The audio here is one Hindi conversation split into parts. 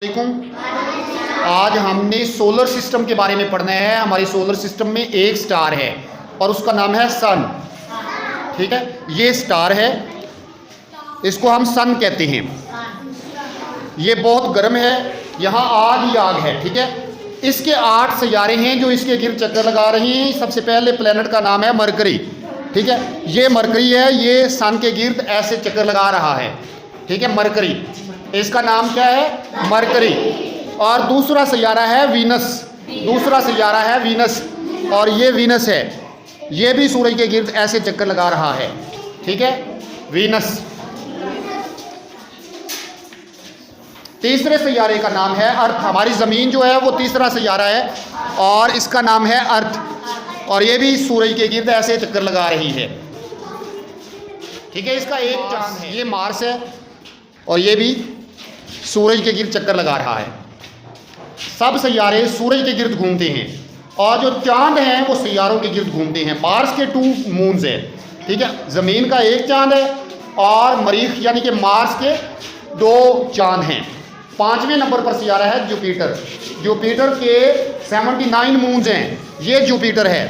वालेकुम। आज हमने सोलर सिस्टम के बारे में पढ़ना है। हमारे सोलर सिस्टम में एक स्टार है और उसका नाम है सन। ठीक है, ये स्टार है, इसको हम सन कहते हैं। ये बहुत गर्म है, यहाँ आग ही आग है। ठीक है, इसके 8 सियारे हैं जो इसके गिर्द चक्कर लगा रहे हैं। सबसे पहले प्लेनेट का नाम है मरकरी। ठीक है, ये मरकरी है, ये सन के गिर्द ऐसे चक्कर लगा रहा है। ठीक है, मरकरी, इसका नाम क्या है? मरकरी। और दूसरा सैयारा है वीनस। दूसरा सैयारा है वीनस और ये वीनस है, ये भी सूरज के गिर्द ऐसे चक्कर लगा रहा है। ठीक है, वीनस। तीसरे सैयारे का नाम है अर्थ। हमारी ज़मीन जो है वो तीसरा सैयारा है और इसका नाम है अर्थ, और ये भी सूरज के गिर्द ऐसे चक्कर लगा रही है। ठीक है, इसका एक चांद है, ये मार्स है और ये भी सूरज के गिर्द चक्कर लगा रहा है। सब सैयारे सूरज के गिर्द घूमते हैं और जो चांद हैं वो सैयारों के गिर्द घूमते हैं। मार्स के 2 मून्स हैं। ठीक है, ज़मीन का एक चांद है और मरीख यानी कि मार्स के 2 चांद हैं। 5वें नंबर पर सैयारा है जुपिटर। जुपिटर के 79 मून्स हैं, ये जुपिटर है।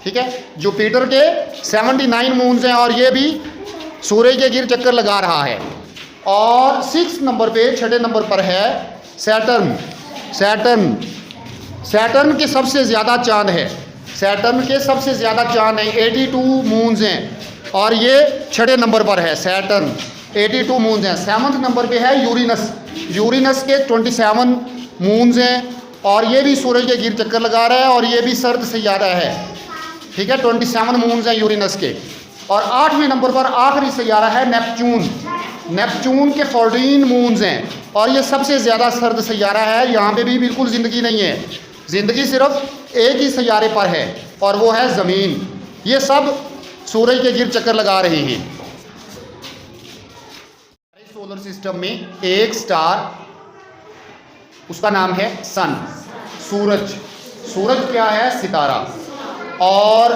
ठीक है, जुपिटर के 79 मून्स हैं और ये भी सूरज के गिर्द चक्कर लगा रहा है। और 6 नंबर पे, 6ठे नंबर पर है सैटर्न। सैटर्न, सैटर्न के सबसे ज़्यादा चांद है। सैटर्न के सबसे ज़्यादा चांद हैं, 82 मून्स हैं और ये 6ठे नंबर पर है सैटर्न, 82 मून्स हैं। 7वें नंबर पे है यूरेनस। यूरेनस के 27 मून्स हैं और ये भी सूरज के गिर्द चक्कर लगा रहा है और ये भी सर्द सैयारा है। ठीक है, 27 मून्स हैं यूरेनस के। और 8वें नंबर पर आखिरी सैयारा है नेपच्यून। नेपच्यून के 14 मून्स हैं और ये सबसे ज़्यादा सर्द सैयारा है। यहाँ पे भी बिल्कुल ज़िंदगी नहीं है, ज़िंदगी सिर्फ एक ही सैयारे पर है और वो है ज़मीन। ये सब सूरज के गिर्द चक्कर लगा रहे हैं। सोलर सिस्टम में एक स्टार, उसका नाम है सन। सूरज, सूरज क्या है? सितारा। और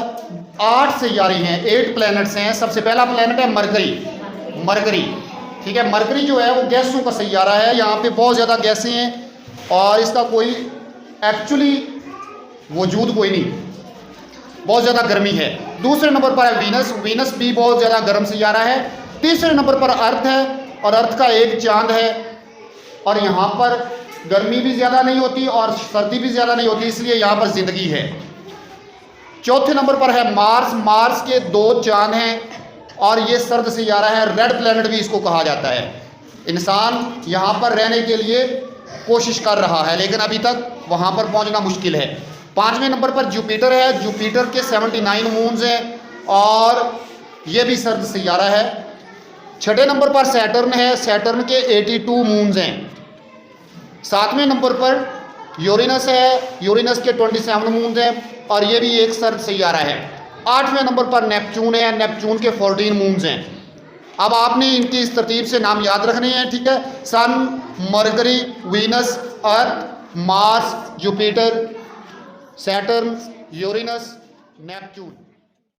8 सैयारे हैं, 8 प्लैनेट्स हैं। सबसे पहला प्लैनेट है मरकरी। मरकरी, ठीक है, मरकरी जो है वो गैसों का सैयारा है। यहाँ पे बहुत ज़्यादा गैसें हैं और इसका कोई एक्चुअली वजूद कोई नहीं, बहुत ज़्यादा गर्मी है। दूसरे नंबर पर है वीनस। वीनस भी बहुत ज़्यादा गर्म सैयारा है। तीसरे नंबर पर अर्थ है और अर्थ का एक चांद है और यहाँ पर गर्मी भी ज़्यादा नहीं होती और सर्दी भी ज़्यादा नहीं होती, इसलिए यहाँ पर ज़िंदगी है। चौथे नंबर पर है मार्स। मार्स के 2 चांद हैं और ये सर्द सैयारा है, रेड प्लैनेट भी इसको कहा जाता है। इंसान यहाँ पर रहने के लिए कोशिश कर रहा है लेकिन अभी तक वहाँ पर पहुँचना मुश्किल है। 5वें नंबर पर जुपिटर है। जुपिटर के 79 मून्स हैं और ये भी सर्द सैयारा है। 6ठे नंबर पर सैटर्न है। सैटर्न के 82 मून्स हैं। 7वें नंबर पर यूरेनस है। यूरेनस के 27 मून्स हैं और ये भी एक सर्द सैयारा है। 8वें नंबर पर नेपच्यून है। नेपच्यून के 14 मून्स हैं। अब आपने इनकी इस तरतीब से नाम याद रखने हैं। ठीक है, sun, Mercury, Venus, Earth, Mars, Jupiter, Saturn, Uranus, Neptune.